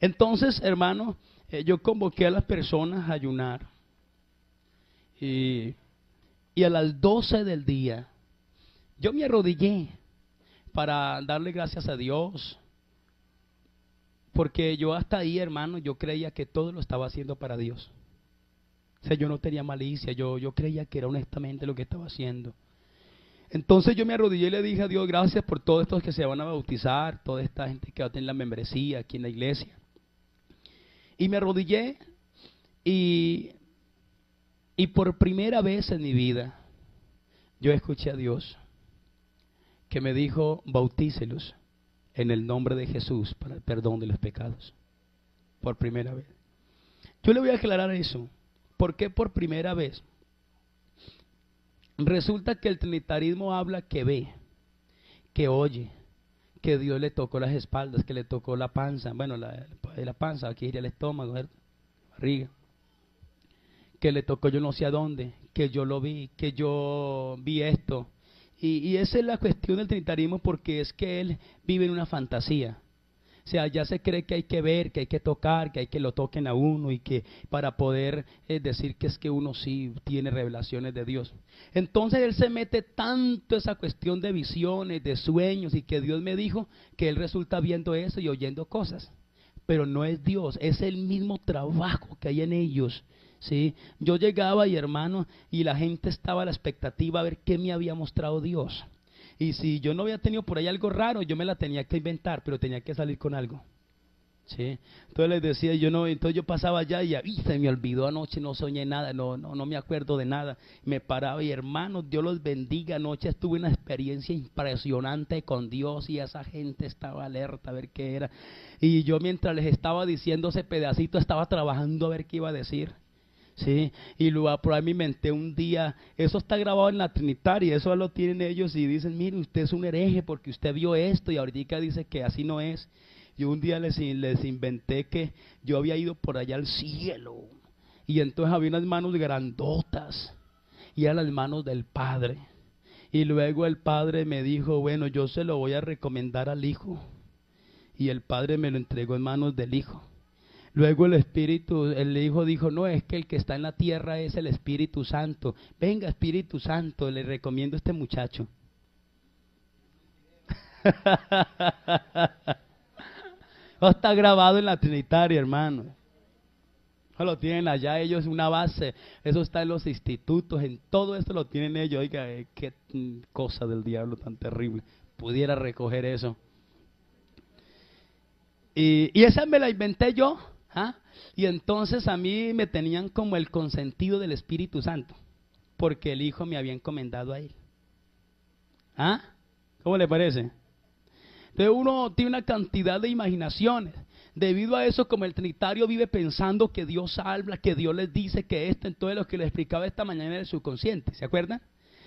Entonces, hermano, yo convoqué a las personas a ayunar y, y a las 12 del día yo me arrodillé para darle gracias a Dios, porque yo hasta ahí, hermano, yo creía que todo lo estaba haciendo para Dios. O sea, yo no tenía malicia, yo creía que era honestamente lo que estaba haciendo. Entonces yo me arrodillé y le dije a Dios, gracias por todos estos que se van a bautizar, toda esta gente que va a tener la membresía aquí en la iglesia. Y me arrodillé y, y por primera vez en mi vida yo escuché a Dios que me dijo, bautícelos en el nombre de Jesús para el perdón de los pecados. Por primera vez. Yo le voy a aclarar eso. ¿Por qué por primera vez? Resulta que el trinitarismo habla que ve, que oye, que Dios le tocó las espaldas, que le tocó la panza, bueno, la panza, aquí iría el estómago, ¿verdad? Barriga, que le tocó yo no sé a dónde, que yo lo vi, que yo vi esto. Y esa es la cuestión del trinitarismo, porque es que él vive en una fantasía. O sea, ya se cree que hay que ver, que hay que tocar, que hay que lo toquen a uno y que para poder decir que es que uno sí tiene revelaciones de Dios. Entonces él se mete tanto esa cuestión de visiones, de sueños y que Dios me dijo que él resulta viendo eso y oyendo cosas. Pero no es Dios, es el mismo trabajo que hay en ellos. ¿Sí? Yo llegaba y hermano, y la gente estaba a la expectativa a ver qué me había mostrado Dios. Y si yo no había tenido por ahí algo raro, yo me la tenía que inventar, pero tenía que salir con algo. ¿Sí? Entonces les decía, yo no, entonces yo pasaba allá y se me olvidó anoche, no soñé nada, no me acuerdo de nada. Me paraba y hermanos, Dios los bendiga, anoche tuve una experiencia impresionante con Dios y esa gente estaba alerta a ver qué era. Y yo mientras les estaba diciendo ese pedacito, estaba trabajando a ver qué iba a decir. Sí, y luego por ahí me inventé un día, eso está grabado en la Trinitaria, eso lo tienen ellos y dicen, mire, usted es un hereje porque usted vio esto y ahorita dice que así no es. Yo un día les inventé que yo había ido por allá al cielo y entonces había unas manos grandotas y eran las manos del Padre. Y luego el Padre me dijo, bueno, yo se lo voy a recomendar al Hijo, y el Padre me lo entregó en manos del Hijo. Luego el Hijo dijo, no, es que el que está en la tierra es el Espíritu Santo. Venga, Espíritu Santo, le recomiendo a este muchacho. Está grabado en la Trinitaria, hermano. Eso lo tienen allá ellos, una base. Eso está en los institutos, en todo esto lo tienen ellos. Oiga, qué cosa del diablo tan terrible. Pudiera recoger eso. Y esa me la inventé yo. ¿Ah? Y entonces a mí me tenían como el consentido del Espíritu Santo, porque el Hijo me había encomendado a él. ¿Ah? ¿Cómo le parece? Entonces uno tiene una cantidad de imaginaciones. Debido a eso, como el trinitario vive pensando que Dios habla, que Dios les dice que esto, entonces lo que les explicaba esta mañana era el subconsciente, ¿se acuerdan?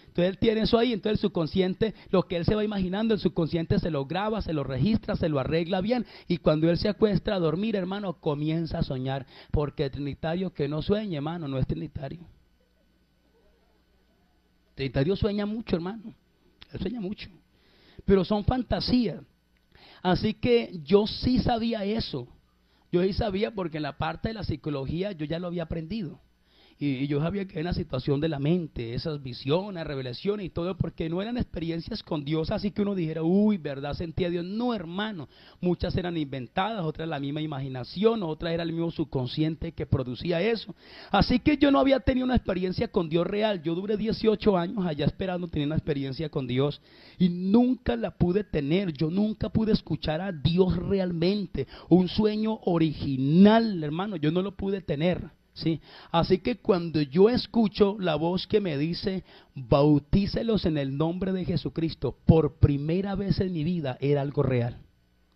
Entonces él tiene eso ahí, entonces el subconsciente, lo que él se va imaginando, el subconsciente se lo graba, se lo registra, se lo arregla bien, y cuando él se acuesta a dormir, hermano, comienza a soñar, porque el trinitario que no sueña, hermano, no es trinitario. El trinitario sueña mucho, hermano, él sueña mucho, pero son fantasías. Así que yo sí sabía eso, yo sí sabía porque en la parte de la psicología yo ya lo había aprendido. Y yo sabía que era una situación de la mente, esas visiones, revelaciones y todo, porque no eran experiencias con Dios, así que uno dijera, uy, ¿verdad? Sentía a Dios. No, hermano, muchas eran inventadas, otras la misma imaginación, otras era el mismo subconsciente que producía eso. Así que yo no había tenido una experiencia con Dios real. Yo duré 18 años allá esperando tener una experiencia con Dios y nunca la pude tener. Yo nunca pude escuchar a Dios realmente, un sueño original, hermano, yo no lo pude tener. Sí, así que cuando yo escucho la voz que me dice bautícelos en el nombre de Jesucristo, por primera vez en mi vida era algo real.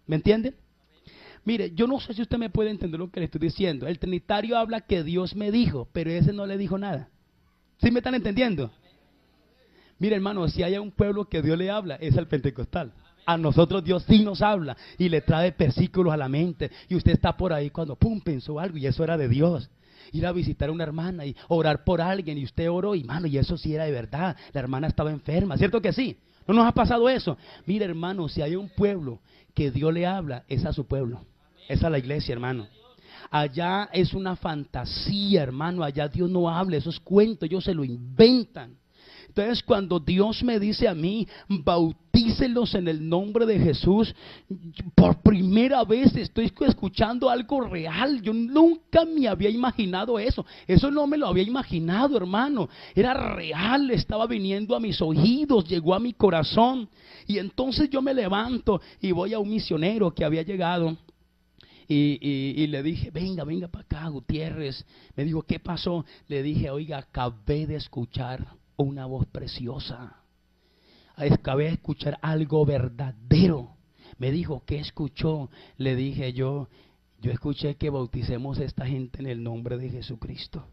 ¿Me entienden? Mire, yo no sé si usted me puede entender lo que le estoy diciendo. El trinitario habla que Dios me dijo, pero ese no le dijo nada. ¿Sí me están entendiendo? Mire, hermano, si hay un pueblo que Dios le habla, es el pentecostal. A nosotros Dios sí nos habla y le trae versículos a la mente, y usted está por ahí cuando pum, pensó algo y eso era de Dios. Ir a visitar a una hermana y orar por alguien y usted oró y mano, y eso sí era de verdad, la hermana estaba enferma, ¿cierto que sí? ¿No nos ha pasado eso? Mire, hermano, si hay un pueblo que Dios le habla, es a su pueblo. Esa es la iglesia, hermano. Allá es una fantasía, hermano. Allá Dios no habla, esos cuentos, ellos se lo inventan. Entonces, cuando Dios me dice a mí, bautícelos en el nombre de Jesús, por primera vez estoy escuchando algo real. Yo nunca me había imaginado eso. Eso no me lo había imaginado, hermano. Era real, estaba viniendo a mis oídos, llegó a mi corazón. Y entonces yo me levanto y voy a un misionero que había llegado. Y le dije, venga para acá, Gutiérrez. Me dijo, ¿qué pasó? Le dije, oiga, acabé de escuchar una voz preciosa. Acabé de escuchar algo verdadero. Me dijo, ¿qué escuchó? Le dije yo escuché que bauticemos a esta gente en el nombre de Jesucristo.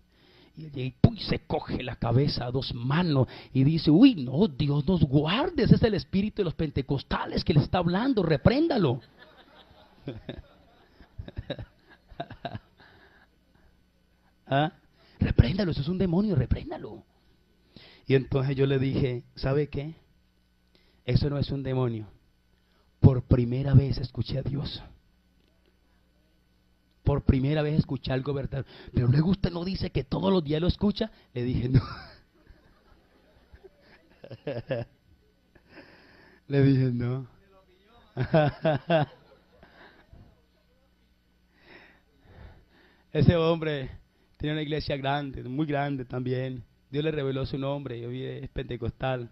Y se coge la cabeza a dos manos y dice, uy, no, Dios nos guarde, ese es el espíritu de los pentecostales que le está hablando, repréndalo. ¿Ah? Repréndalo, eso es un demonio, repréndalo. Y entonces yo le dije, ¿sabe qué? Eso no es un demonio. Por primera vez escuché a Dios. Por primera vez escuché algo verdadero. Pero luego usted no dice que todos los días lo escucha. Le dije, no. Le dije, no. Ese hombre tiene una iglesia grande, muy grande también. Dios le reveló su nombre, y hoy es pentecostal.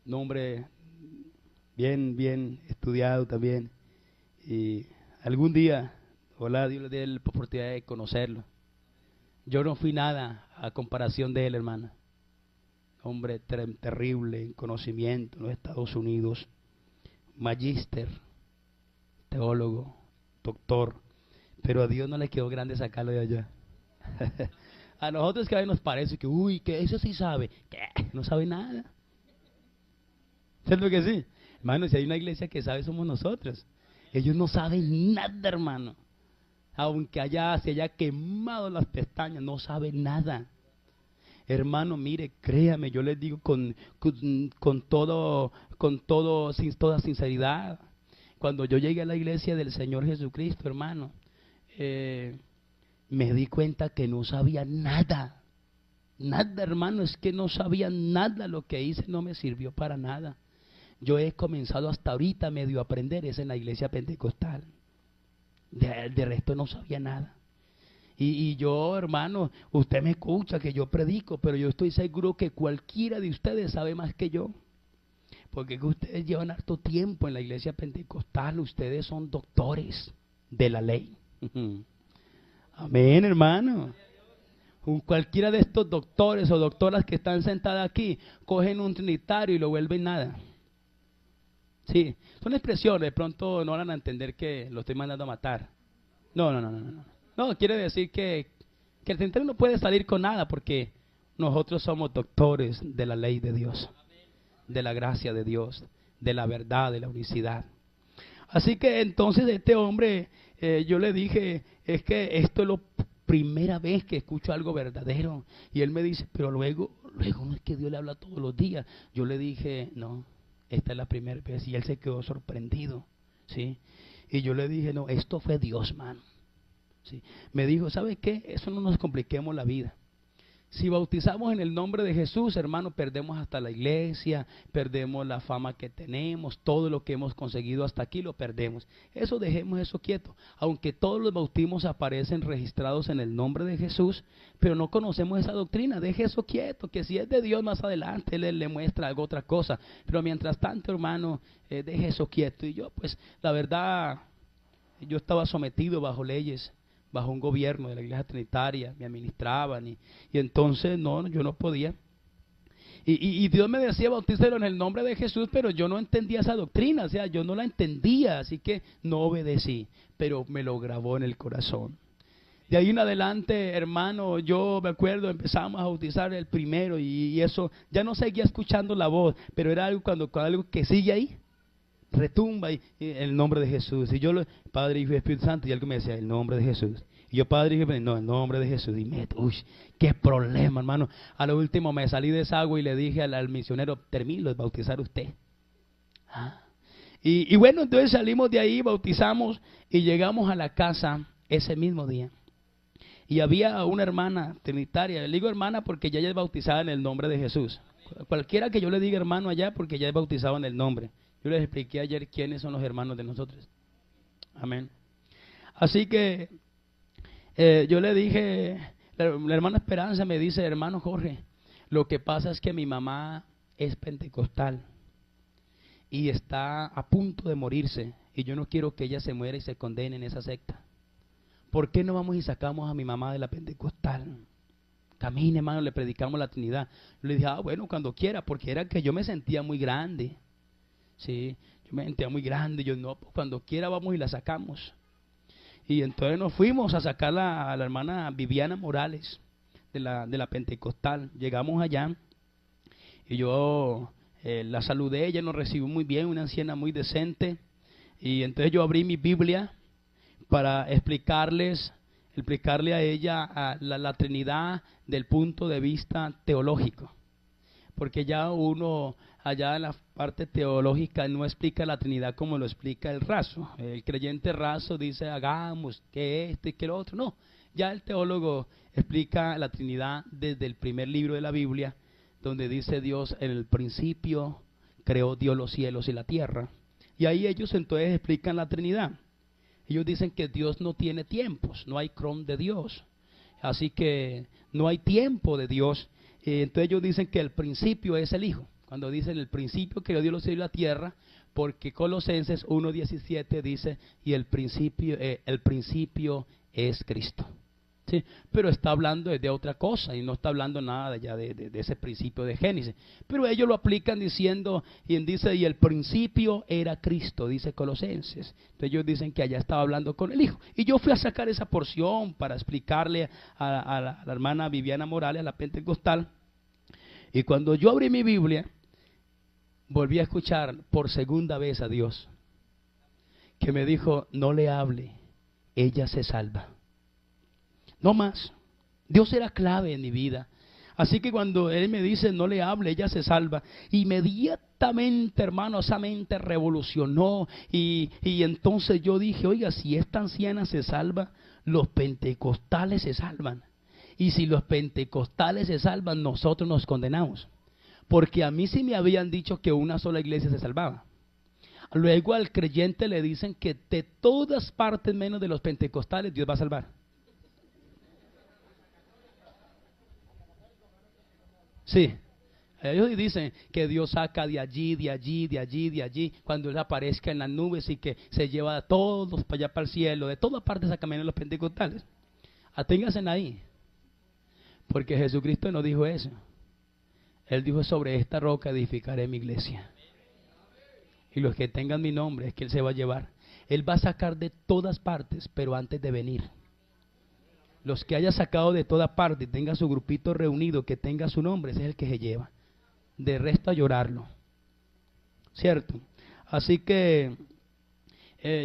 Nombre bien estudiado también. Y algún día, ojalá Dios le dé la oportunidad de conocerlo. Yo no fui nada a comparación de él, hermana. Hombre terrible en conocimiento en los Estados Unidos. Magíster, teólogo, doctor. Pero a Dios no le quedó grande sacarlo de allá. A nosotros que a veces nos parece que, uy, que eso sí sabe. ¿Qué? No sabe nada. ¿Cierto que sí? Hermano, si hay una iglesia que sabe, somos nosotros. Ellos no saben nada, hermano. Aunque se haya quemado las pestañas, no saben nada. Hermano, mire, créame, yo les digo con toda sinceridad. Cuando yo llegué a la iglesia del Señor Jesucristo, hermano, me di cuenta que no sabía nada. Nada, hermano, es que no sabía nada. Lo que hice no me sirvió para nada. Yo he comenzado hasta ahorita medio a aprender, es en la iglesia pentecostal. De resto no sabía nada. Y yo, hermano, usted me escucha que yo predico, pero yo estoy seguro que cualquiera de ustedes sabe más que yo. Porque ustedes llevan harto tiempo en la iglesia pentecostal, ustedes son doctores de la ley. Amén, hermano. Cualquiera de estos doctores o doctoras que están sentadas aquí, cogen un trinitario y lo vuelven nada. Sí, son expresiones, de pronto no van a entender que lo estoy mandando a matar. No. No, quiere decir que el trinitario no puede salir con nada porque nosotros somos doctores de la ley de Dios, de la gracia de Dios, de la verdad, de la unicidad. Así que entonces este hombre, yo le dije, es que esto es la primera vez que escucho algo verdadero. Y él me dice, pero luego no es que Dios le habla todos los días. Yo le dije, no, esta es la primera vez. Y él se quedó sorprendido, ¿sí? Y yo le dije, no, esto fue Dios, mano. ¿Sí? Me dijo, ¿sabe qué? Eso no nos compliquemos la vida. Si bautizamos en el nombre de Jesús, hermano, perdemos hasta la iglesia, perdemos la fama que tenemos, todo lo que hemos conseguido hasta aquí lo perdemos. Eso dejemos eso quieto. Aunque todos los bautismos aparecen registrados en el nombre de Jesús, pero no conocemos esa doctrina, deje eso quieto, que si es de Dios más adelante, Él le muestra algo, otra cosa. Pero mientras tanto, hermano, deje eso quieto. Y yo, pues, la verdad, yo estaba sometido bajo leyes, bajo un gobierno de la iglesia trinitaria, me administraban y entonces no, yo no podía. Y Dios me decía, bautícelo en el nombre de Jesús, pero yo no entendía esa doctrina, o sea, yo no la entendía, así que no obedecí, pero me lo grabó en el corazón. De ahí en adelante, hermano, yo me acuerdo, empezamos a bautizar el primero y eso, ya no seguía escuchando la voz, pero era algo cuando algo que sigue ahí, retumba y el nombre de Jesús. Y yo, Padre, Hijo y Espíritu Santo, y algo me decía, el nombre de Jesús. Y yo, Padre, Hijo, no, el nombre de Jesús. Y qué problema, hermano. A lo último me salí de esa agua y le dije al misionero, termino de bautizar usted. Y bueno, entonces salimos de ahí, bautizamos y llegamos a la casa ese mismo día. Y había una hermana trinitaria. Le digo hermana porque ella es bautizada en el nombre de Jesús. Cualquiera que yo le diga hermano allá, porque ya es bautizado en el nombre. Yo les expliqué ayer quiénes son los hermanos de nosotros. Amén. Así que yo le dije, la hermana Esperanza me dice, hermano Jorge, lo que pasa es que mi mamá es pentecostal y está a punto de morirse y yo no quiero que ella se muera y se condene en esa secta. ¿Por qué no vamos y sacamos a mi mamá de la pentecostal? Camine, hermano, le predicamos la Trinidad. Yo le dije, bueno, cuando quiera, porque era que yo me sentía muy grande. Sí, yo me sentía muy grande. Yo, no, pues cuando quiera vamos y la sacamos. Y entonces nos fuimos a sacar a la hermana Viviana Morales de la pentecostal. Llegamos allá y yo la saludé, ella nos recibió muy bien, una anciana muy decente. Y entonces yo abrí mi Biblia para explicarle a ella la Trinidad del punto de vista teológico, porque ya uno allá en la parte teológica no explica la Trinidad como lo explica el raso. El creyente raso dice hagamos que esto y que lo otro. No, ya el teólogo explica la Trinidad desde el primer libro de la Biblia, donde dice Dios en el principio creó Dios los cielos y la tierra, y ahí ellos entonces explican la Trinidad. Ellos dicen que Dios no tiene tiempos, no hay cron de Dios, así que no hay tiempo de Dios. Entonces ellos dicen que el principio es el Hijo, cuando dicen el principio creó Dios los cielos y la tierra, porque Colosenses 1:17 dice, y el principio es Cristo. Sí, pero está hablando de otra cosa y no está hablando nada ya de ese principio de Génesis. Pero ellos lo aplican diciendo, dice, y el principio era Cristo, dice Colosenses. Entonces ellos dicen que allá estaba hablando con el Hijo. Y yo fui a sacar esa porción para explicarle a la hermana Viviana Morales, a la pentecostal. Y cuando yo abrí mi Biblia, volví a escuchar por segunda vez a Dios, que me dijo, no le hable, ella se salva. No más. Dios era clave en mi vida. Así que cuando Él me dice no le hable, ella se salva, inmediatamente, hermano, esa mente revolucionó. Y entonces yo dije, oiga, si esta anciana se salva, los pentecostales se salvan. Y si los pentecostales se salvan, nosotros nos condenamos. Porque a mí sí me habían dicho que una sola iglesia se salvaba. Luego al creyente le dicen que de todas partes menos de los pentecostales Dios va a salvar. Sí, ellos dicen que Dios saca de allí, de allí, de allí, de allí, cuando Él aparezca en las nubes y que se lleva a todos para allá para el cielo, de todas partes saca menos los pentecostales. Aténganse ahí, porque Jesucristo no dijo eso. Él dijo, sobre esta roca edificaré mi iglesia. Y los que tengan mi nombre es que Él se va a llevar. Él va a sacar de todas partes, pero antes de venir. Los que haya sacado de toda parte, tenga su grupito reunido, que tenga su nombre, ese es el que se lleva. De resto a llorarlo. ¿Cierto? Así que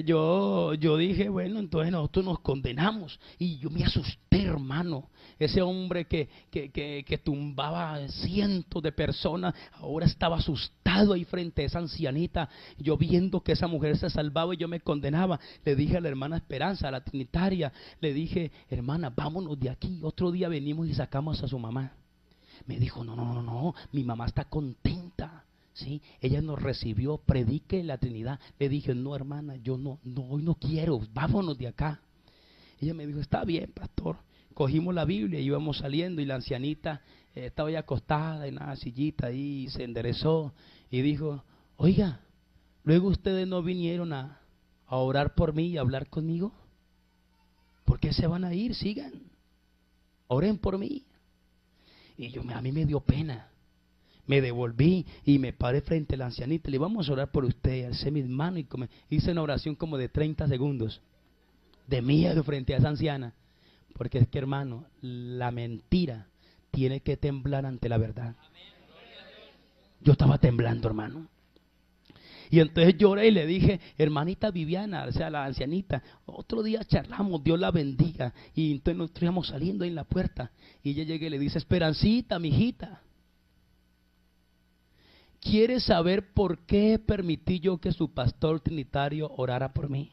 yo dije, bueno, entonces nosotros nos condenamos. Y yo me asusté, hermano. Ese hombre que tumbaba cientos de personas, ahora estaba asustado ahí frente a esa ancianita. Yo viendo que esa mujer se salvaba y yo me condenaba. Le dije a la hermana Esperanza, a la trinitaria, le dije, hermana, vámonos de aquí. Otro día venimos y sacamos a su mamá. Me dijo, no, mi mamá está contenta. ¿Sí? Ella nos recibió, predique la Trinidad. Le dije, no, hermana, yo no, hoy no quiero, vámonos de acá. Ella me dijo, está bien, pastor. Cogimos la Biblia y íbamos saliendo y la ancianita estaba ya acostada en una sillita ahí, se enderezó y dijo, oiga, luego ustedes no vinieron a orar por mí y a hablar conmigo. ¿Por qué se van a ir? Sigan, oren por mí. Y a mí me dio pena. Me devolví y me paré frente a la ancianita. Le vamos a orar por usted. Alcé mis manos y hice una oración como de 30 segundos. De miedo frente a esa anciana. Porque es que, hermano, la mentira tiene que temblar ante la verdad. Yo estaba temblando, hermano. Y entonces lloré y le dije, hermanita Viviana, o sea, la ancianita, otro día charlamos, Dios la bendiga. Y entonces nosotros íbamos saliendo ahí en la puerta. Y ella llega y le dice, Esperancita, mijita. ¿quiere saber por qué permití yo que su pastor trinitario orara por mí?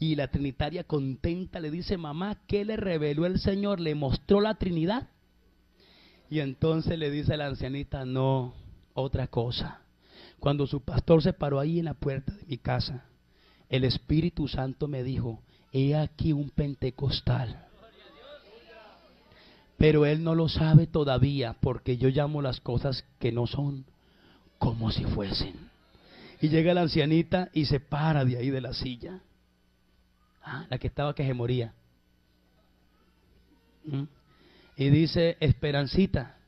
Y la trinitaria contenta le dice, mamá, ¿qué le reveló el Señor? ¿Le mostró la Trinidad? Y entonces le dice a la ancianita, no, otra cosa. Cuando su pastor se paró ahí en la puerta de mi casa, el Espíritu Santo me dijo, he aquí un pentecostal. Pero él no lo sabe todavía, porque yo llamo las cosas que no son como si fuesen. Y llega la ancianita y se para de ahí de la silla. La que estaba que se moría. Y dice, Esperancita,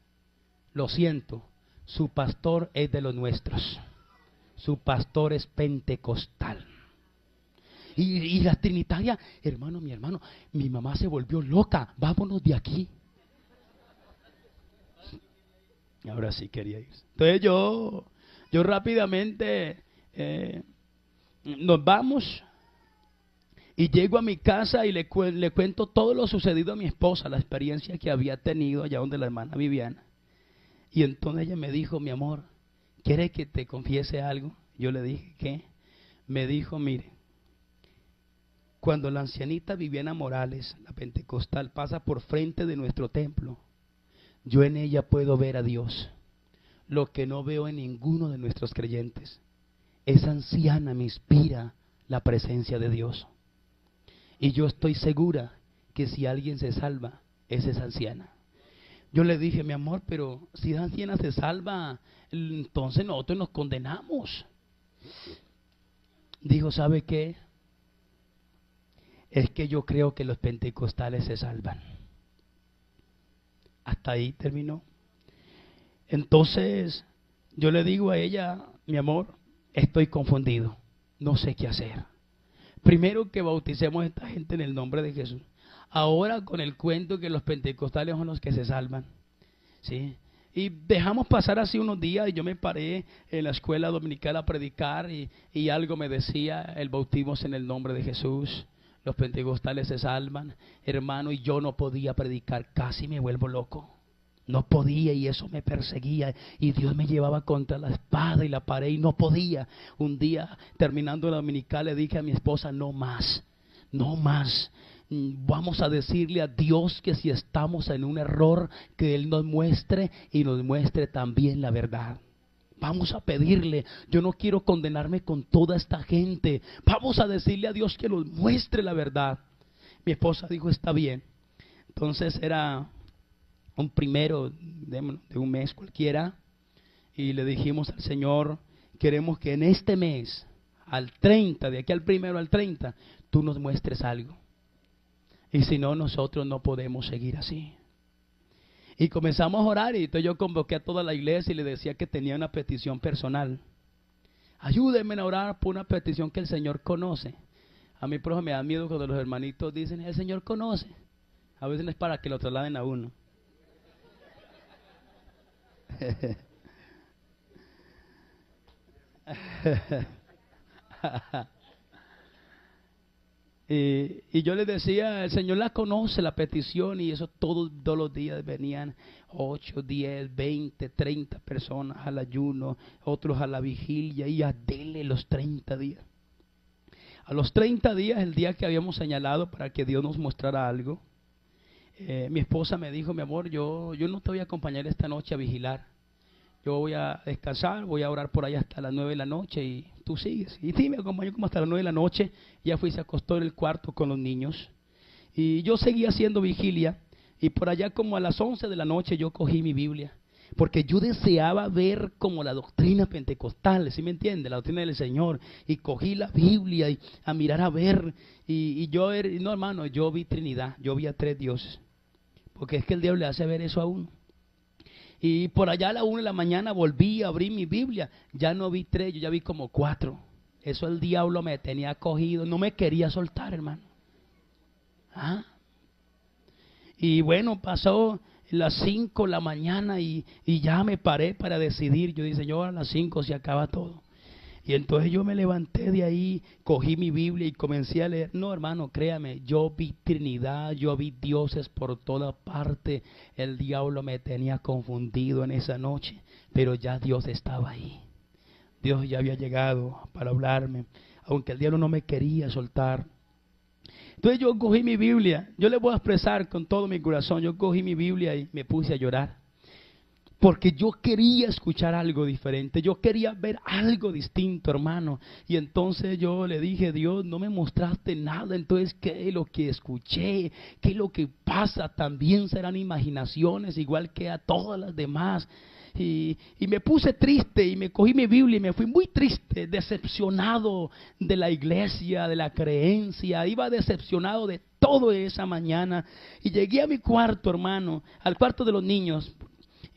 lo siento, su pastor es de los nuestros. Su pastor es pentecostal. Y la trinitaria, hermano, mi mamá se volvió loca, vámonos de aquí. Ahora sí quería ir. Entonces yo rápidamente nos vamos. Y llego a mi casa y le cuento todo lo sucedido a mi esposa, la experiencia que había tenido allá donde la hermana Viviana. Y entonces ella me dijo, mi amor, ¿quieres que te confiese algo? Yo le dije, ¿qué? Me dijo, mire, cuando la ancianita Viviana Morales, la pentecostal, pasa por frente de nuestro templo, yo en ella puedo ver a Dios, lo que no veo en ninguno de nuestros creyentes. Esa anciana me inspira la presencia de Dios. Y yo estoy segura que si alguien se salva, es esa anciana. Yo le dije, mi amor, pero si esa anciana se salva, entonces nosotros nos condenamos. Dijo, ¿sabe qué? Es que yo creo que los pentecostales se salvan. Hasta ahí terminó. Entonces yo le digo a ella, mi amor, estoy confundido, no sé qué hacer. Primero que bauticemos a esta gente en el nombre de Jesús. Ahora con el cuento que los pentecostales son los que se salvan, ¿sí? Y dejamos pasar así unos días y yo me paré en la escuela dominical a predicar y algo me decía, el bautismo es en el nombre de Jesús, los pentecostales se salvan, hermano, y yo no podía predicar, casi me vuelvo loco. No podía y eso me perseguía y Dios me llevaba contra la espada y la pared y no podía. Un día terminando la dominical le dije a mi esposa, no más, no más. Vamos a decirle a Dios que si estamos en un error, que Él nos muestre y nos muestre también la verdad. Vamos a pedirle, yo no quiero condenarme con toda esta gente. Vamos a decirle a Dios que nos muestre la verdad. Mi esposa dijo, está bien. Entonces era un primero de un mes cualquiera y le dijimos al Señor, queremos que en este mes, al 30, de aquí al primero al 30, tú nos muestres algo. Y si no, nosotros no podemos seguir así. Y comenzamos a orar y entonces yo convoqué a toda la iglesia y le decía que tenía una petición personal. Ayúdenme a orar por una petición que el Señor conoce. A mí, por ejemplo, me da miedo cuando los hermanitos dicen, el Señor conoce. A veces no es para que lo trasladen a uno. Y yo les decía, el Señor la conoce, la petición, y eso todos los días venían 8, 10, 20, 30 personas al ayuno, otros a la vigilia, y a dele los 30 días. A los 30 días, el día que habíamos señalado para que Dios nos mostrara algo, mi esposa me dijo, mi amor, yo no te voy a acompañar esta noche a vigilar. Yo voy a descansar, voy a orar por ahí hasta las 9 de la noche y tú sigues. Y sí, me acompañó como hasta las 9 de la noche. Ya fui y se acostó en el cuarto con los niños. Y yo seguía haciendo vigilia. Y por allá como a las 11 de la noche yo cogí mi Biblia. Porque yo deseaba ver como la doctrina pentecostal, ¿sí me entiende? La doctrina del Señor. Y cogí la Biblia y a mirar a ver. Y yo, no hermano, yo vi Trinidad. Yo vi a 3 dioses. Porque es que el diablo le hace ver eso a uno. Y por allá a la 1 de la mañana volví a abrir mi Biblia. Ya no vi 3, yo ya vi como 4. Eso el diablo me tenía cogido. No me quería soltar, hermano. Y bueno, pasó las 5 de la mañana y ya me paré para decidir. Yo dije, Señor, a las 5 se acaba todo. Y entonces yo me levanté de ahí, cogí mi Biblia y comencé a leer. No, hermano, créame, yo vi Trinidad, yo vi dioses por toda parte. El diablo me tenía confundido en esa noche, pero ya Dios estaba ahí. Dios ya había llegado para hablarme, aunque el diablo no me quería soltar. Entonces yo cogí mi Biblia, yo le voy a expresar con todo mi corazón, yo cogí mi Biblia y me puse a llorar. Porque yo quería escuchar algo diferente, yo quería ver algo distinto, hermano. Y entonces yo le dije, Dios, no me mostraste nada, entonces ¿qué es lo que escuché? ¿Qué es lo que pasa? También serán imaginaciones, igual que a todas las demás. Y me puse triste y me cogí mi Biblia y me fui muy triste, decepcionado de la iglesia, de la creencia. Iba decepcionado de todo esa mañana. Y llegué a mi cuarto, hermano, al cuarto de los niños.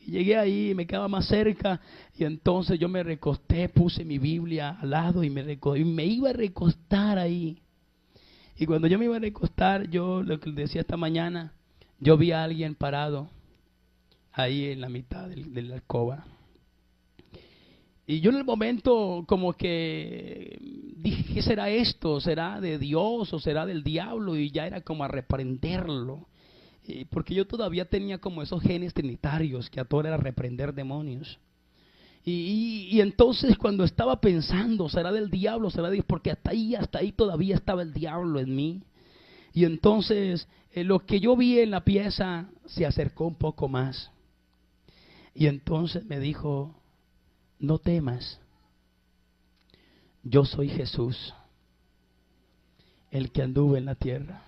Y llegué ahí, me quedaba más cerca, y entonces yo me recosté, puse mi Biblia al lado y me iba a recostar ahí. Y cuando yo me iba a recostar, yo lo que decía esta mañana, yo vi a alguien parado ahí en la mitad de la alcoba. Y yo en el momento como que dije, ¿qué será esto? ¿Será de Dios o será del diablo? Y ya era como a reprenderlo. Porque yo todavía tenía como esos genes trinitarios, que a todo era reprender demonios. Y entonces cuando estaba pensando, ¿será del diablo? ¿Será de Dios? Porque hasta ahí todavía estaba el diablo en mí. Y entonces lo que yo vi en la pieza se acercó un poco más. Y entonces me dijo, no temas, yo soy Jesús, el que anduvo en la tierra,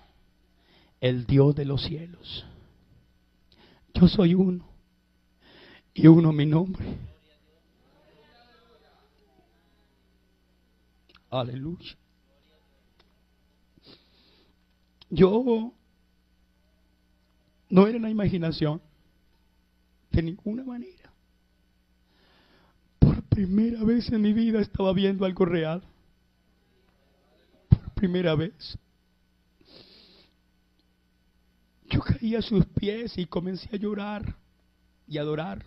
el Dios de los cielos. Yo soy uno, y uno mi nombre. Aleluya. Yo no era una imaginación, de ninguna manera. Por primera vez en mi vida estaba viendo algo real. Por primera vez. Yo caí a sus pies y comencé a llorar y a adorar.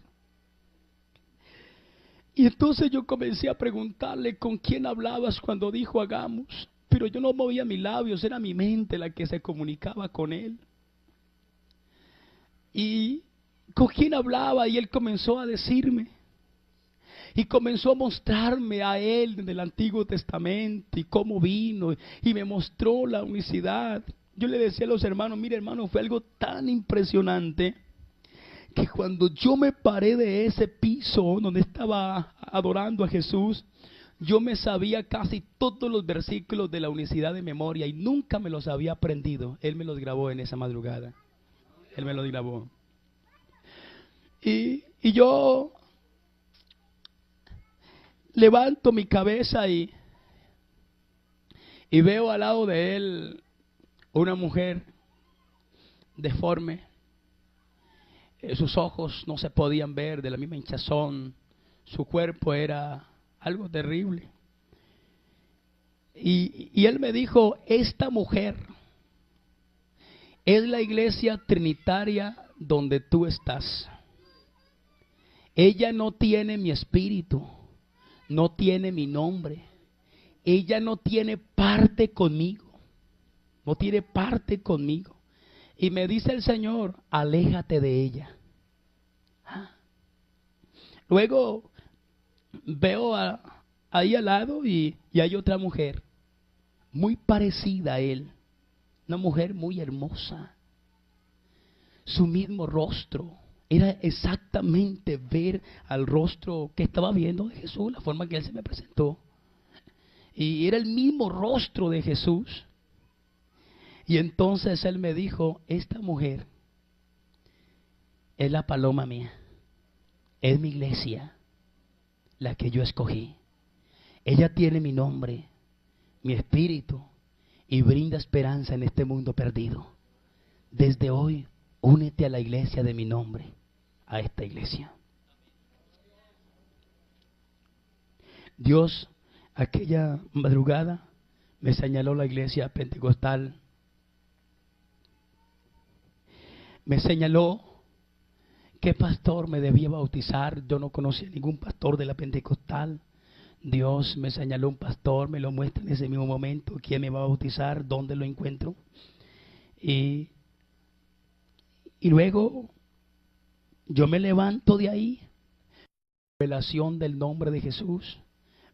Y entonces yo comencé a preguntarle con quién hablabas cuando dijo hagamos. Pero yo no movía mis labios, era mi mente la que se comunicaba con él. Y con quién hablaba y él comenzó a decirme. Y comenzó a mostrarme a él desde el Antiguo Testamento y cómo vino. Y me mostró la unicidad. Yo le decía a los hermanos, mire hermano, fue algo tan impresionante que cuando yo me paré de ese piso donde estaba adorando a Jesús, yo me sabía casi todos los versículos de la unicidad de memoria y nunca me los había aprendido. Él me los grabó en esa madrugada. Él me los grabó. Y yo levanto mi cabeza y veo al lado de él una mujer deforme. Sus ojos no se podían ver de la misma hinchazón. Su cuerpo era algo terrible. Y él me dijo, esta mujer es la iglesia trinitaria donde tú estás. Ella no tiene mi espíritu, no tiene mi nombre. Ella no tiene parte conmigo. No tiene parte conmigo. Y me dice el Señor, aléjate de ella. Luego veo ahí al lado y hay otra mujer, muy parecida a él. Una mujer muy hermosa. Su mismo rostro. Era exactamente ver al rostro que estaba viendo de Jesús, la forma que él se me presentó. Y era el mismo rostro de Jesús. Y entonces él me dijo, esta mujer es la paloma mía, es mi iglesia, la que yo escogí. Ella tiene mi nombre, mi espíritu, y brinda esperanza en este mundo perdido. Desde hoy, únete a la iglesia de mi nombre, a esta iglesia. Dios, aquella madrugada, me señaló la iglesia pentecostal. Me señaló qué pastor me debía bautizar. Yo no conocía ningún pastor de la pentecostal. Dios me señaló un pastor, me lo muestra en ese mismo momento, quién me va a bautizar, dónde lo encuentro. Y luego yo me levanto de ahí, revelación del nombre de Jesús,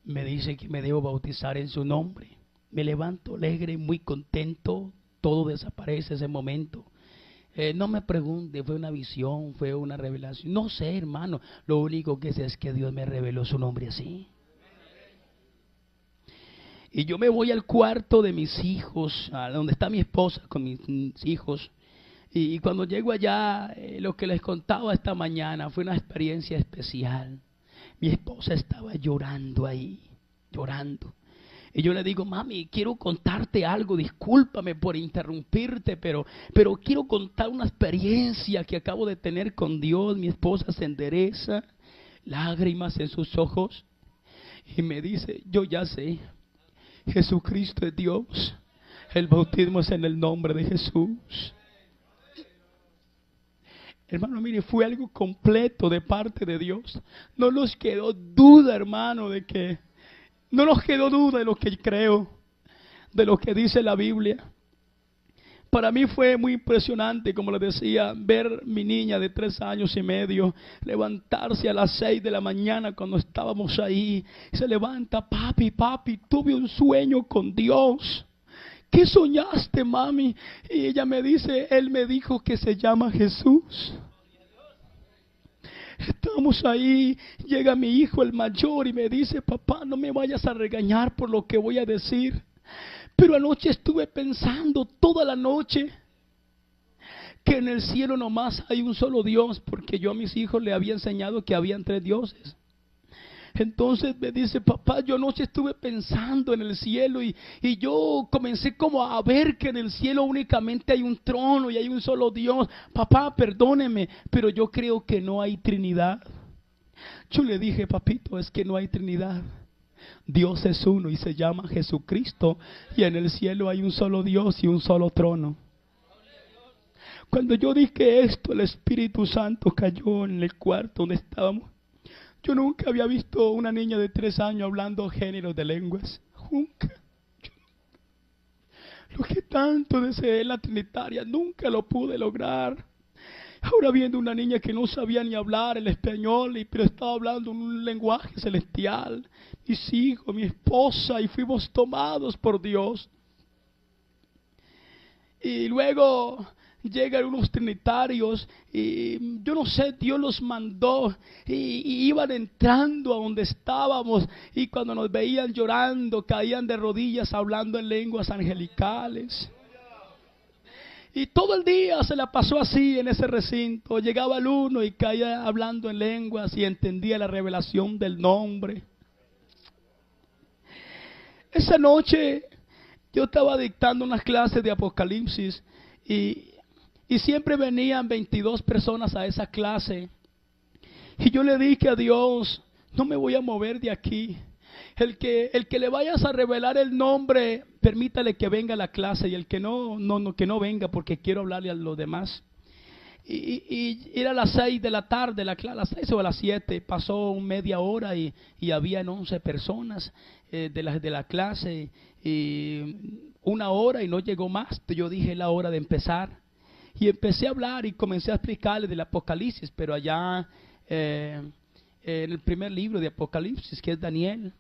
me dice que me debo bautizar en su nombre. Me levanto alegre, muy contento, todo desaparece ese momento. No me pregunte, fue una visión, fue una revelación, no sé, hermano, lo único que sé es que Dios me reveló su nombre así. Y yo me voy al cuarto de mis hijos, a donde está mi esposa con mis hijos. Y cuando llego allá, lo que les contaba esta mañana fue una experiencia especial. Mi esposa estaba llorando ahí, llorando. Y yo le digo, mami, quiero contarte algo, discúlpame por interrumpirte, pero quiero contar una experiencia que acabo de tener con Dios. Mi esposa se endereza, lágrimas en sus ojos, y me dice, yo ya sé, Jesucristo es Dios, el bautismo es en el nombre de Jesús. Hermano, mire, fue algo completo de parte de Dios. No nos quedó duda, hermano, no nos quedó duda de lo que creo, de lo que dice la Biblia. Para mí fue muy impresionante, como les decía, ver mi niña de 3 años y medio levantarse a las 6 de la mañana cuando estábamos ahí. Se levanta, papi, tuve un sueño con Dios. ¿Qué soñaste, mami? Y ella me dice, Él me dijo que se llama Jesús. Estamos ahí, llega mi hijo el mayor y me dice, papá, no me vayas a regañar por lo que voy a decir. Pero anoche estuve pensando toda la noche que en el cielo nomás hay un solo Dios, porque yo a mis hijos le había enseñado que habían 3 dioses. Entonces me dice, papá, yo anoche estuve pensando en el cielo y yo comencé como a ver que en el cielo únicamente hay un trono y hay un solo Dios. Papá, perdóneme, pero yo creo que no hay Trinidad. Yo le dije, papito, es que no hay Trinidad. Dios es uno y se llama Jesucristo, y en el cielo hay un solo Dios y un solo trono. Cuando yo dije esto, el Espíritu Santo cayó en el cuarto donde estábamos. Yo nunca había visto una niña de 3 años hablando géneros de lenguas. Nunca. Lo que tanto deseé en la Trinitaria, nunca lo pude lograr. Ahora viendo una niña que no sabía ni hablar el español, pero estaba hablando un lenguaje celestial. Mis hijos, mi esposa, y fuimos tomados por Dios. Y luego llegan unos trinitarios y yo no sé, Dios los mandó y iban entrando a donde estábamos, y cuando nos veían llorando caían de rodillas hablando en lenguas angelicales. Y todo el día se la pasó así en ese recinto. Llegaba el uno y caía hablando en lenguas y entendía la revelación del nombre. Esa noche yo estaba dictando unas clases de Apocalipsis y siempre venían 22 personas a esa clase. Y yo le dije a Dios, no me voy a mover de aquí. El que le vayas a revelar el nombre, permítale que venga a la clase, y el que no, que no venga, porque quiero hablarle a los demás. Y era a las 6 de la tarde, a las 6 o a las 7, pasó media hora y habían 11 personas de la clase, y 1 hora y no llegó más. Yo dije, es la hora de empezar. Y empecé a hablar y comencé a explicarles del Apocalipsis, pero allá en el primer libro de Apocalipsis, que es Daniel.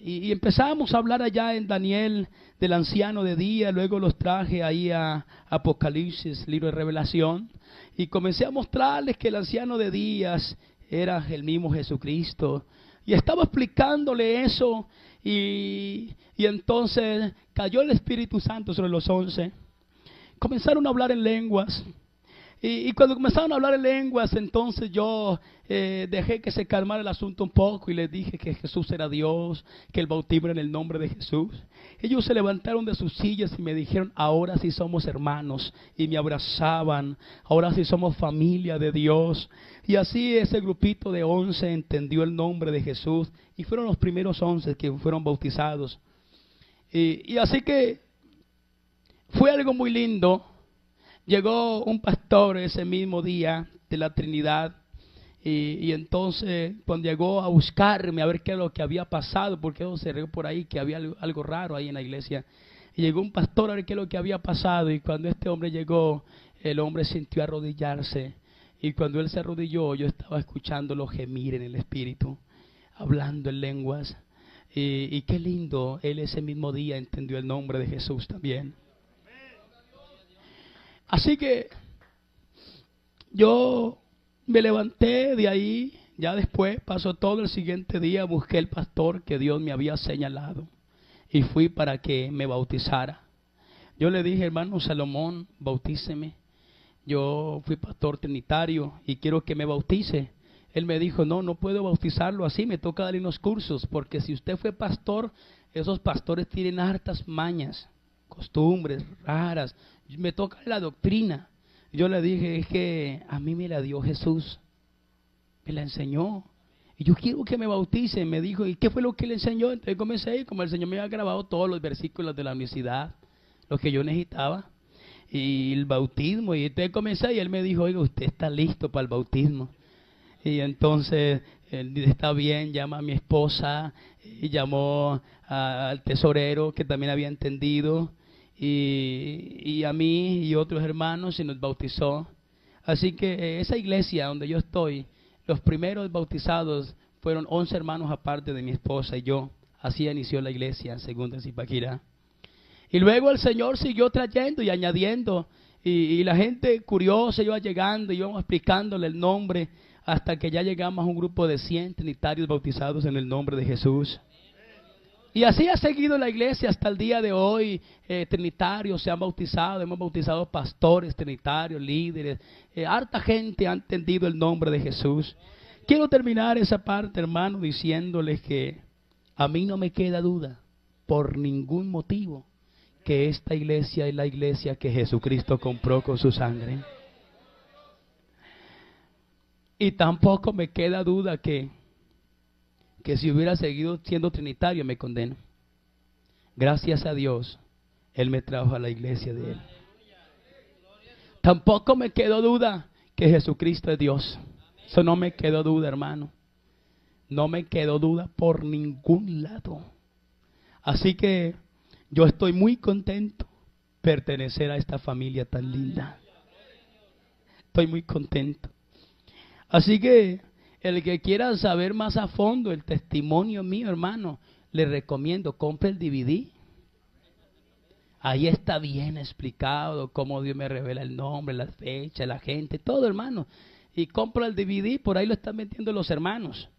Y empezamos a hablar allá en Daniel del anciano de día, luego los traje ahí a Apocalipsis, libro de Revelación, y comencé a mostrarles que el anciano de días era el mismo Jesucristo. Y estaba explicándole eso, y entonces cayó el Espíritu Santo sobre los 11. Comenzaron a hablar en lenguas. Y cuando comenzaron a hablar en lenguas, entonces yo dejé que se calmara el asunto un poco y les dije que Jesús era Dios, que el bautismo era en el nombre de Jesús. Ellos se levantaron de sus sillas y me dijeron, ahora sí somos hermanos, y me abrazaban, ahora sí somos familia de Dios. Y así ese grupito de 11 entendió el nombre de Jesús y fueron los primeros 11 que fueron bautizados. Y así que fue algo muy lindo. Llegó un pastor ese mismo día de la Trinidad Y entonces cuando llegó a buscarme a ver qué es lo que había pasado, porque observé por ahí que había algo raro ahí en la iglesia, y llegó un pastor a ver qué es lo que había pasado, y cuando este hombre llegó, el hombre sintió arrodillarse, y cuando él se arrodilló, yo estaba escuchándolo gemir en el espíritu, hablando en lenguas, y qué lindo, él ese mismo día entendió el nombre de Jesús también. Así que yo me levanté de ahí, ya después pasó todo el siguiente día, busqué el pastor que Dios me había señalado y fui para que me bautizara. Yo le dije, hermano Salomón, bautíceme. Yo fui pastor trinitario y quiero que me bautice. Él me dijo, no puedo bautizarlo así, me toca darle unos cursos, porque si usted fue pastor, esos pastores tienen hartas mañas, costumbres raras, me toca la doctrina. Yo le dije, es que a mí me la dio Jesús, me la enseñó, y yo quiero que me bautice. Me dijo, ¿y qué fue lo que le enseñó? Entonces comencé, y como el Señor me había grabado todos los versículos de la universidad, los que yo necesitaba, y el bautismo, y entonces comencé, y él me dijo, oiga, usted está listo para el bautismo. Y entonces, él dice, está bien, llama a mi esposa, y llamó al tesorero que también había entendido, y a mí y otros hermanos, y nos bautizó. Así que esa iglesia donde yo estoy, los primeros bautizados fueron 11 hermanos aparte de mi esposa y yo. Así inició la iglesia, según Zipaquirá. Y luego el Señor siguió trayendo y añadiendo, y la gente curiosa iba llegando, y íbamos explicándole el nombre, hasta que ya llegamos a un grupo de 100 trinitarios bautizados en el nombre de Jesús. Y así ha seguido la iglesia hasta el día de hoy. Trinitarios se han bautizado, hemos bautizado pastores trinitarios, líderes, harta gente ha entendido el nombre de Jesús. Quiero terminar esa parte, hermano, diciéndoles que a mí no me queda duda, por ningún motivo, que esta iglesia es la iglesia que Jesucristo compró con su sangre. Y tampoco me queda duda que si hubiera seguido siendo trinitario me condeno. Gracias a Dios, Él me trajo a la iglesia de Él. Tampoco me quedó duda que Jesucristo es Dios. Eso no me quedó duda, hermano. No me quedó duda por ningún lado. Así que yo estoy muy contento de pertenecer a esta familia tan linda. Estoy muy contento. Así que el que quiera saber más a fondo el testimonio mío, hermano, le recomiendo, compre el DVD. Ahí está bien explicado cómo Dios me revela el nombre, las fechas, la gente, todo, hermano. Y compra el DVD, por ahí lo están vendiendo los hermanos.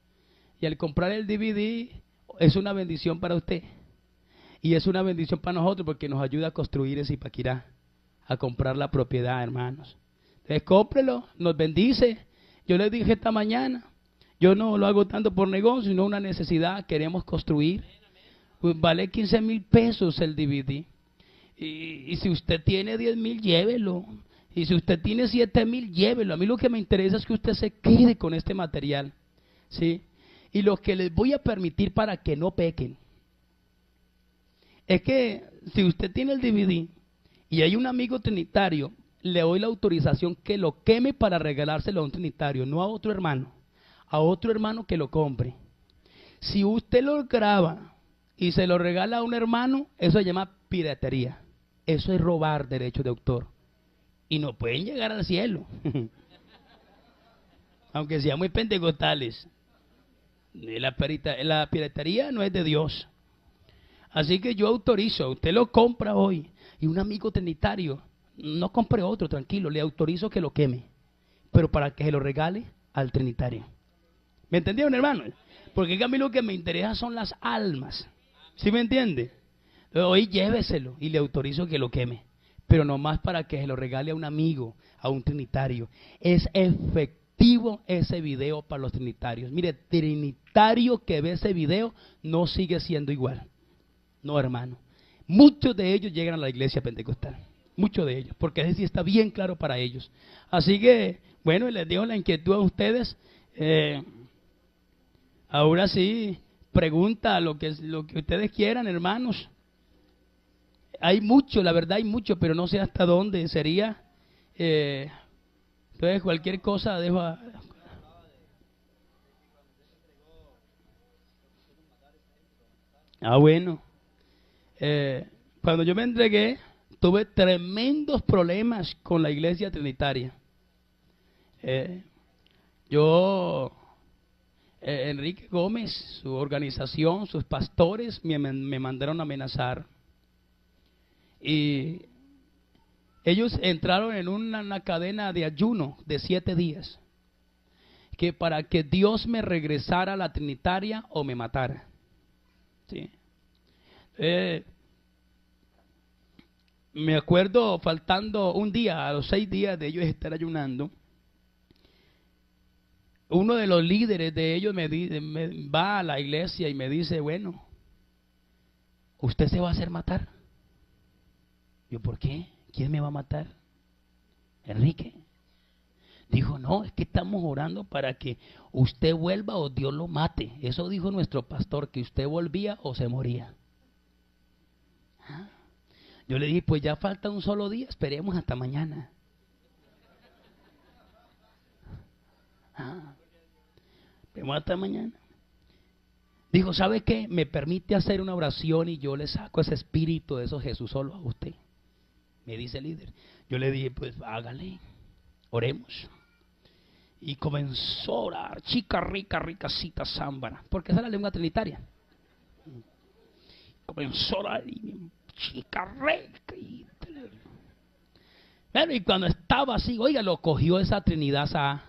Y al comprar el DVD es una bendición para usted. Y es una bendición para nosotros porque nos ayuda a construir ese Zipaquirá, a comprar la propiedad, hermanos. Entonces cómprelo, nos bendice. Yo les dije esta mañana, yo no lo hago tanto por negocio, sino una necesidad, queremos construir. Pues vale 15,000 pesos el DVD. Y si usted tiene 10,000, llévelo. Y si usted tiene 7,000, llévelo. A mí lo que me interesa es que usted se quede con este material, ¿sí? Y lo que les voy a permitir para que no pequen es que si usted tiene el DVD y hay un amigo trinitario, le doy la autorización que lo queme para regalárselo a un trinitario, no a otro hermano que lo compre. Si usted lo graba y se lo regala a un hermano, eso se llama piratería. Eso es robar derechos de autor. Y no pueden llegar al cielo. Aunque sean muy pentecostales. La piratería no es de Dios. Así que yo autorizo, usted lo compra hoy y un amigo trinitario, no compre otro, tranquilo, le autorizo que lo queme, pero para que se lo regale al trinitario. ¿Me entendieron, hermano? Porque a mí lo que me interesa son las almas. ¿Sí me entiende? Hoy lléveselo y le autorizo que lo queme, pero nomás para que se lo regale a un amigo, a un trinitario. Es efectivo ese video para los trinitarios. Mire, trinitario que ve ese video no sigue siendo igual. No, hermano. Muchos de ellos llegan a la iglesia pentecostal. Muchos de ellos, porque ese sí está bien claro para ellos. Así que, bueno, les dejo la inquietud a ustedes. Ahora sí, pregunta lo que ustedes quieran, hermanos. Hay mucho, la verdad hay mucho, pero no sé hasta dónde sería. Entonces, cualquier cosa dejo Bueno. Cuando yo me entregué, tuve tremendos problemas con la iglesia trinitaria. Enrique Gómez, su organización, sus pastores me mandaron a amenazar. Y ellos entraron en una cadena de ayuno de 7 días. Que para que Dios me regresara a la trinitaria o me matara. ¿Sí? Me acuerdo faltando un día, a los 6 días de ellos estar ayunando, uno de los líderes de ellos me va a la iglesia y me dice, bueno, ¿usted se va a hacer matar? Yo, ¿por qué? ¿Quién me va a matar? Enrique. Dijo, no, es que estamos orando para que usted vuelva o Dios lo mate. Eso dijo nuestro pastor, que usted volvía o se moría. Yo le dije, pues ya falta un solo día, esperemos hasta mañana. Esperemos hasta mañana. Dijo, ¿sabe qué? Me permite hacer una oración y yo le saco ese espíritu de esos Jesús solo a usted. Me dice el líder. Yo le dije, pues hágale, oremos. Y comenzó a orar, chica rica, ricacita zámbara, porque esa es la lengua trinitaria. Comenzó a orar y chica rica. Bueno, y cuando estaba así, oiga, lo cogió esa Trinidad,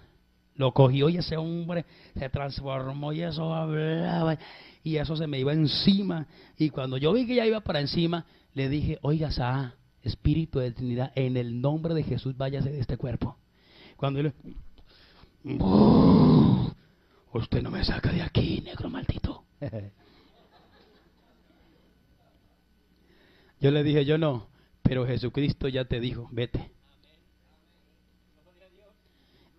lo cogió y ese hombre se transformó y eso hablaba y eso se me iba encima. Y cuando yo vi que ya iba para encima, le dije, oiga, Espíritu de Trinidad, en el nombre de Jesús, váyase de este cuerpo. Cuando él, usted no me saca de aquí, negro maldito. Yo le dije, yo no, pero Jesucristo ya te dijo, vete.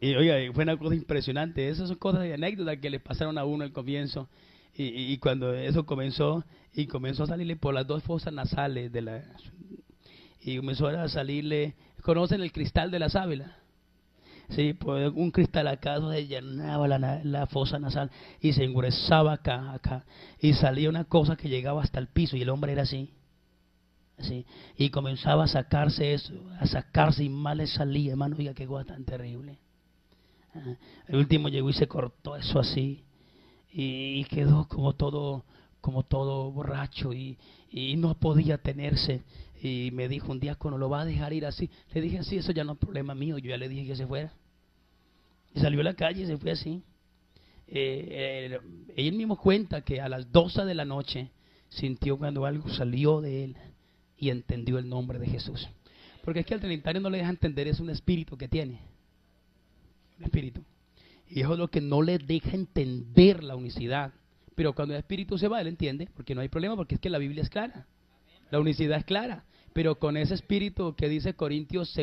Y oiga, fue una cosa impresionante. Esas son cosas de anécdotas que le pasaron a uno al comienzo. Y cuando eso comenzó a salirle por las 2 fosas nasales y comenzó a salirle, ¿conocen el cristal de la sábila? Sí, pues un cristal acá se llenaba la fosa nasal y se engruesaba acá y salía una cosa que llegaba hasta el piso y el hombre era así. Y comenzaba a sacarse eso, y mal le salía, hermano, oiga, qué cosa tan terrible. El último llegó y se cortó eso así y quedó como todo borracho y no podía tenerse. Y me dijo un diácono, ¿lo va a dejar ir así? Le dije, sí, eso ya no es problema mío. Yo ya le dije que se fuera. Y salió a la calle y se fue así. Él mismo cuenta que a las 12 de la noche sintió cuando algo salió de él y entendió el nombre de Jesús. Porque es que al trinitario no le deja entender, es un espíritu que tiene. Un espíritu. Y eso es lo que no le deja entender la unicidad. Pero cuando el espíritu se va, él entiende, porque no hay problema, porque es que la Biblia es clara. La unicidad es clara. Pero con ese espíritu que dice Corintios,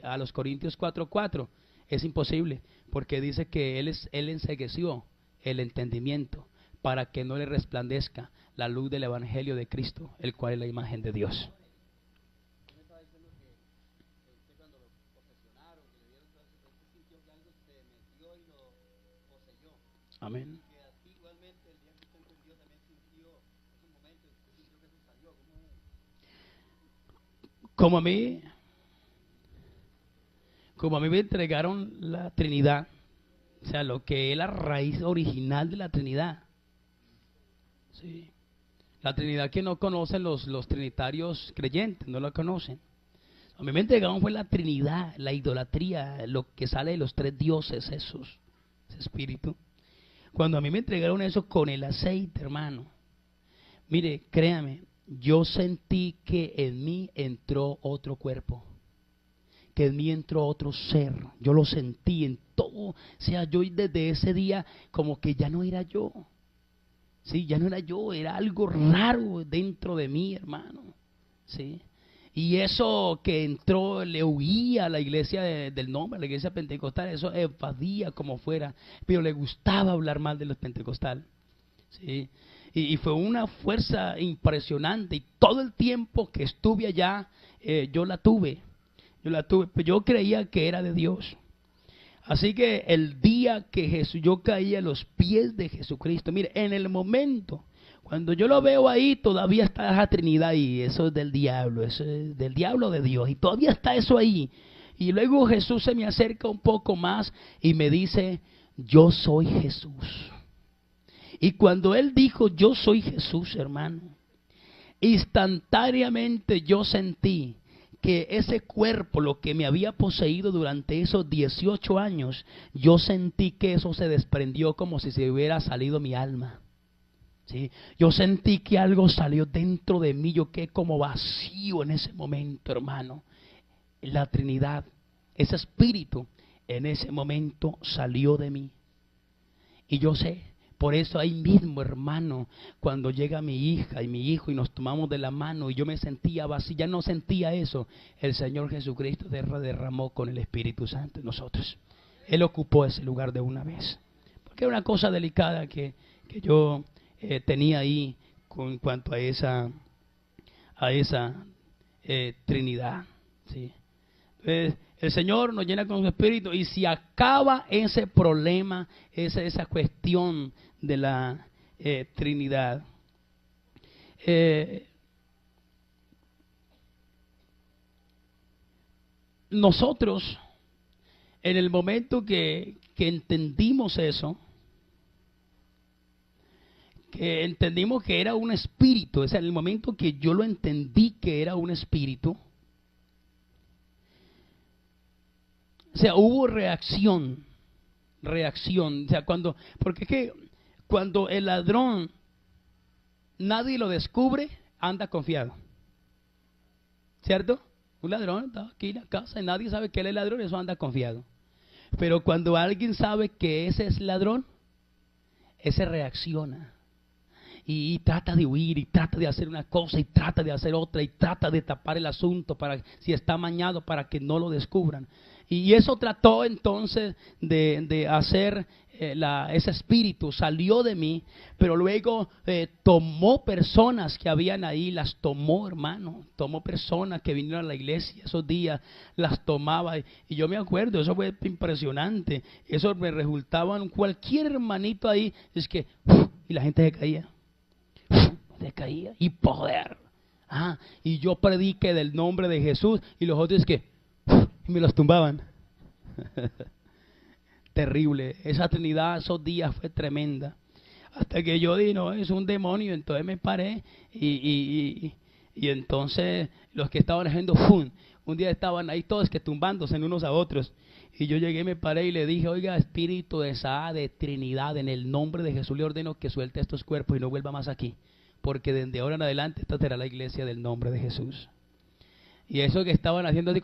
a los Corintios 4:4, es imposible, porque dice que él encegueció el entendimiento para que no le resplandezca la luz del evangelio de Cristo, el cual es la imagen de Dios. Amén. Como a mí me entregaron la Trinidad, o sea, lo que es la raíz original de la Trinidad. Sí. La Trinidad que no conocen los trinitarios creyentes, no la conocen. A mí me entregaron fue la Trinidad, la idolatría, lo que sale de los 3 dioses, ese espíritu. Cuando a mí me entregaron eso con el aceite, hermano, mire, créame, yo sentí que en mí entró otro cuerpo, que en mí entró otro ser. Yo lo sentí en todo. O sea, yo desde ese día como que ya no era yo. Sí, ya no era yo, era algo raro dentro de mí, hermano. Sí. Y eso que entró, le huía a la iglesia del nombre, a la iglesia pentecostal, eso evadía como fuera, pero le gustaba hablar mal de los pentecostales. Sí. Y fue una fuerza impresionante, y todo el tiempo que estuve allá, yo la tuve, pero yo creía que era de Dios. Así que el día que yo caí a los pies de Jesucristo, mire, en el momento Cuando yo lo veo ahí, todavía está esa Trinidad ahí. Eso es del diablo, eso es del diablo de Dios. Y todavía está eso ahí. Y luego Jesús se me acerca un poco más y me dice, yo soy Jesús. Y cuando Él dijo, yo soy Jesús, hermano, instantáneamente yo sentí que ese cuerpo, lo que me había poseído durante esos 18 años, yo sentí que eso se desprendió como si se hubiera salido mi alma. ¿Sí? Yo sentí que algo salió dentro de mí, yo quedé como vacío en ese momento, hermano. La Trinidad, ese espíritu, en ese momento salió de mí. Y yo sé, por eso ahí mismo, hermano, cuando llega mi hija y mi hijo y nos tomamos de la mano y yo me sentía vacío, ya no sentía eso, el Señor Jesucristo derramó con el Espíritu Santo en nosotros. Él ocupó ese lugar de una vez. Porque era una cosa delicada que yo tenía ahí con cuanto a esa Trinidad, ¿sí? Entonces, el Señor nos llena con su Espíritu y si acaba ese problema, esa cuestión de la Trinidad. Nosotros, en el momento que entendimos eso, que entendimos que era un espíritu, o sea, en el momento que yo lo entendí que era un espíritu, o sea, hubo reacción, o sea, porque es que cuando el ladrón nadie lo descubre, anda confiado, ¿cierto? Un ladrón está aquí en la casa y nadie sabe que él es ladrón, eso anda confiado. Pero cuando alguien sabe que ese es ladrón, ese reacciona. Y trata de huir, y trata de hacer una cosa, y trata de hacer otra, y trata de tapar el asunto para si está amañado para que no lo descubran. Y eso trató entonces de hacer, ese espíritu salió de mí, pero luego tomó personas que habían ahí, las tomó, hermano, tomó personas que vinieron a la iglesia esos días, las tomaba, y yo me acuerdo, eso fue impresionante, eso me resultaba en cualquier hermanito ahí, es que, y la gente se caía. Y poder. Y yo prediqué del nombre de Jesús y los otros que me los tumbaban. Terrible. Esa Trinidad esos días fue tremenda. Hasta que yo dije, no, es un demonio. Entonces me paré y entonces los que estaban haciendo un día estaban ahí todos que tumbándose en unos a otros. Y yo llegué, me paré y le dije, oiga, espíritu de Trinidad, en el nombre de Jesús le ordeno que suelte estos cuerpos y no vuelva más aquí. Porque desde ahora en adelante esta será la iglesia del nombre de Jesús. Y eso que estaban haciendo así,